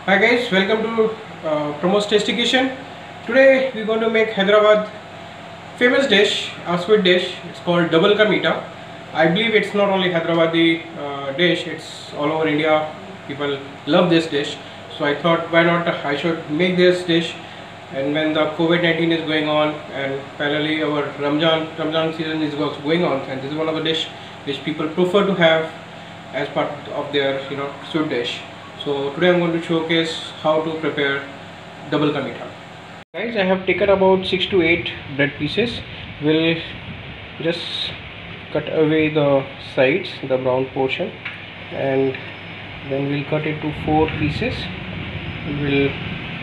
Hi guys, welcome to Pramod's Tasty Kitchen. Today we're going to make Hyderabad famous dish, a sweet dish. It's called double ka meeta. I believe it's not only Hyderabadi dish, it's all over India. People love this dish. So I thought why not I should make this dish. And when the COVID-19 is going on and parallelly our Ramzan season is also going on, and this is one of the dish which people prefer to have as part of their sweet dish. So today I'm going to showcase how to prepare double ka meetha. Guys, I have taken about 6 to 8 bread pieces. We'll just cut away the sides, the brown portion, and then we'll cut it to 4 pieces. We'll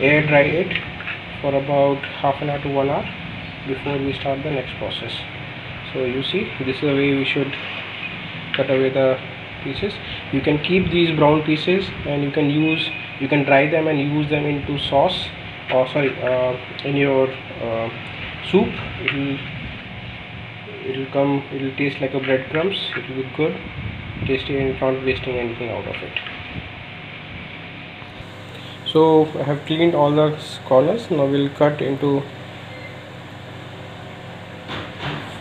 air dry it for about half an hour to 1 hour before we start the next process. So you see, this is the way we should cut away the pieces. You can keep these brown pieces and you can dry them and use them into sauce, or in your soup. It'll taste like a breadcrumbs. It will be good, tasty, and not wasting anything out of it. So I have cleaned all the corners. Now we'll cut into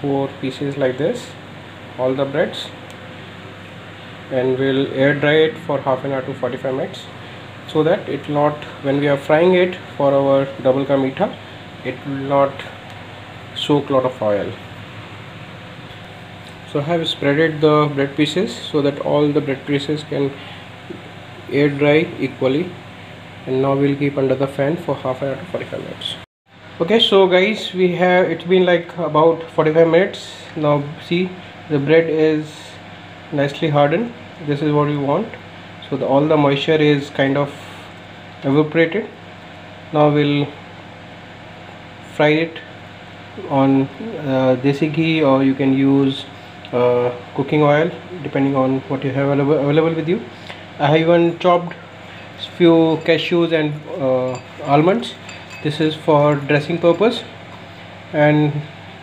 4 pieces like this, all the breads, and we'll air dry it for half an hour to 45 minutes so that it will not, when we are frying it for our double ka meetha, it will not soak a lot of oil. So I have spreaded the bread pieces so that all the bread pieces can air dry equally, and now we'll keep under the fan for half an hour to 45 minutes. Okay, so guys, it's been like about 45 minutes. Now see, the bread is nicely hardened. This is what we want. So all the moisture is kind of evaporated. Now we'll fry it on desi ghee, or you can use cooking oil depending on what you have available with you. I have even chopped few cashews and almonds. This is for dressing purpose. And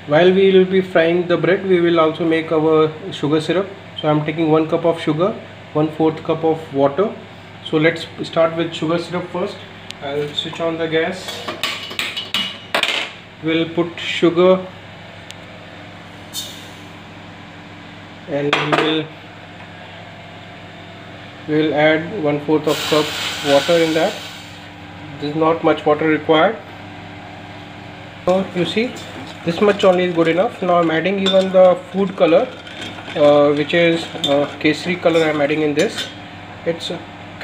while we will be frying the bread, we will also make our sugar syrup. So I'm taking 1 cup of sugar, 1/4 cup of water. So let's start with sugar syrup first. I'll switch on the gas. We'll put sugar, and we'll add 1/4 of cup water in that. There's not much water required. So you see, this much only is good enough. Now I'm adding even the food color, which is kesari color. I'm adding in this. It's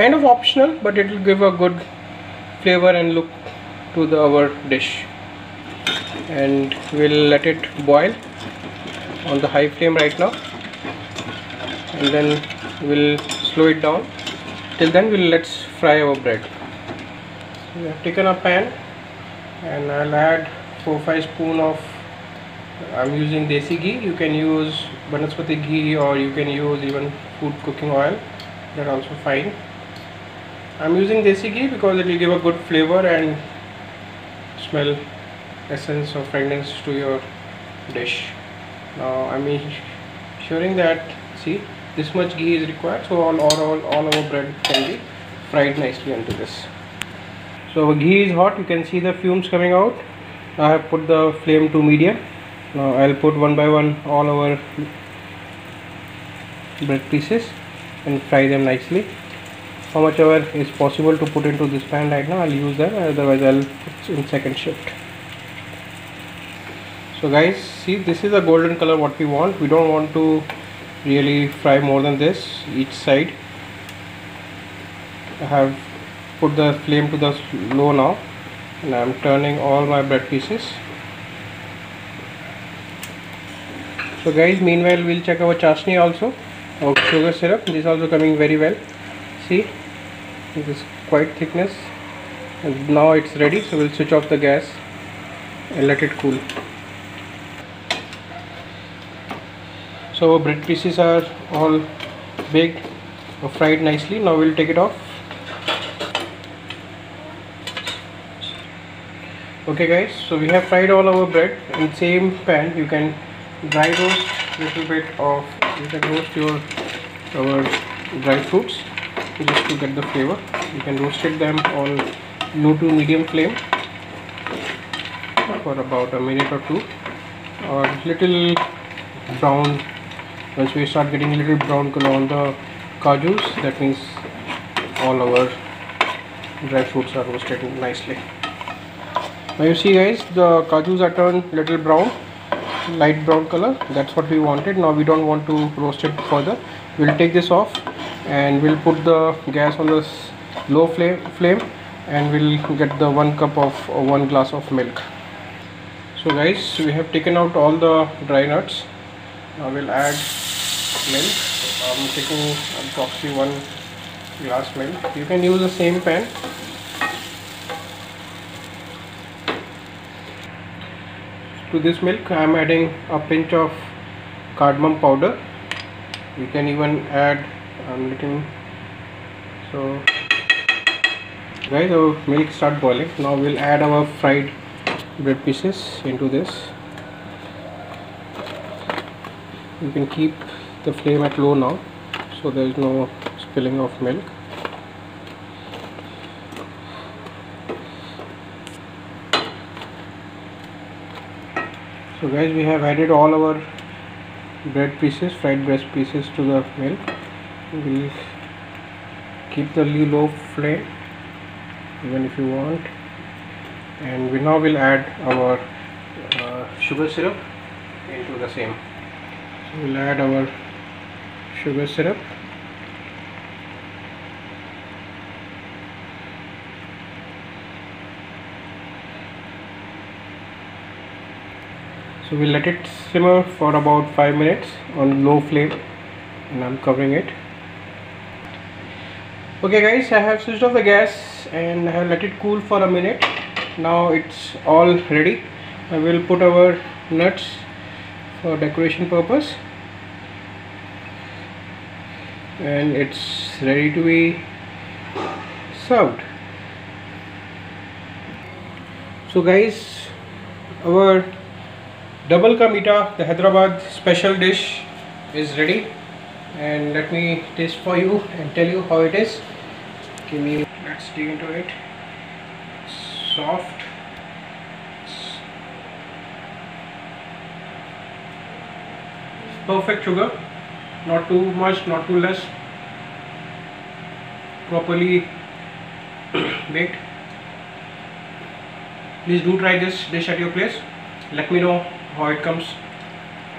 kind of optional, but it will give a good flavor and look to our dish. And we'll let it boil on the high flame right now, and then we'll slow it down. Till then, let's fry our bread. We have taken a pan, and I'll add 4-5 spoon of, I'm using desi ghee. You can use banaspati ghee, or you can use even food cooking oil. That's also fine. I'm using desi ghee because it will give a good flavor and smell, essence or fragrance to your dish. Now I'm ensuring that, see, this much ghee is required, so all our bread can be fried nicely into this. So our ghee is hot. You can see the fumes coming out. I have put the flame to medium. Now I'll put one by one all our bread pieces and fry them nicely. How much ever is possible to put into this pan right now, I'll use that. Otherwise I'll put in second shift. So guys, see, this is the golden color what we want. We don't want to really fry more than this each side. I have put the flame to the low now, and I'm turning all my bread pieces. So guys, meanwhile we'll check our chashni also, our sugar syrup. This is also coming very well. See, this is quite thickness, and now it's ready. So we'll switch off the gas and let it cool. So our bread pieces are all baked or fried nicely. Now we'll take it off. Okay guys, so we have fried all our bread in same pan. You can dry roast little bit of, you can roast our dry fruits just to get the flavor. You can roast them on low to medium flame for about a minute or two, or little brown. Once we start getting a little brown color on the kajus, that means all our dry fruits are roasted nicely. Now you see guys, the kajus are turned little brown, light brown color. That's what we wanted. Now we don't want to roast it further. We'll take this off and we'll put the gas on the low flame and we'll get the 1 cup of 1 glass of milk. So guys, we have taken out all the dry nuts. Now we'll add milk. I'm taking approximately 1 glass milk. You can use the same pan. To this milk I am adding a pinch of cardamom powder. You can even add little. So guys, our milk start boiling. Now we'll add our fried bread pieces into this. You can keep the flame at low now, so there is no spilling of milk. So guys, we have added all our bread pieces, fried bread pieces to the milk. We'll keep the low flame even if you want, and we now will add our sugar syrup into the same. So we'll add our sugar syrup. So we'll let it simmer for about 5 minutes on low flame, and I'm covering it. Okay guys, I have switched off the gas and I have let it cool for a minute. Now it's all ready. I will put our nuts for decoration purpose, and it's ready to be served. So guys, our double ka meetha, the Hyderabad special dish, is ready, and let me taste for you and tell you how it is. Let's dig into it. Soft, perfect sugar, not too much, not too less, properly baked. Please do try this dish at your place. Let me know how it comes,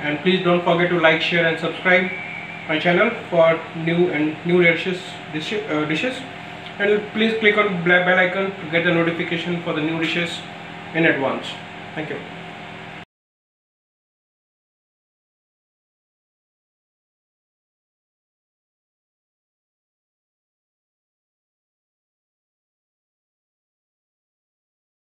and please don't forget to like, share and subscribe my channel for new dishes, and please click on bell icon to get the notification for the new dishes in advance. Thank you.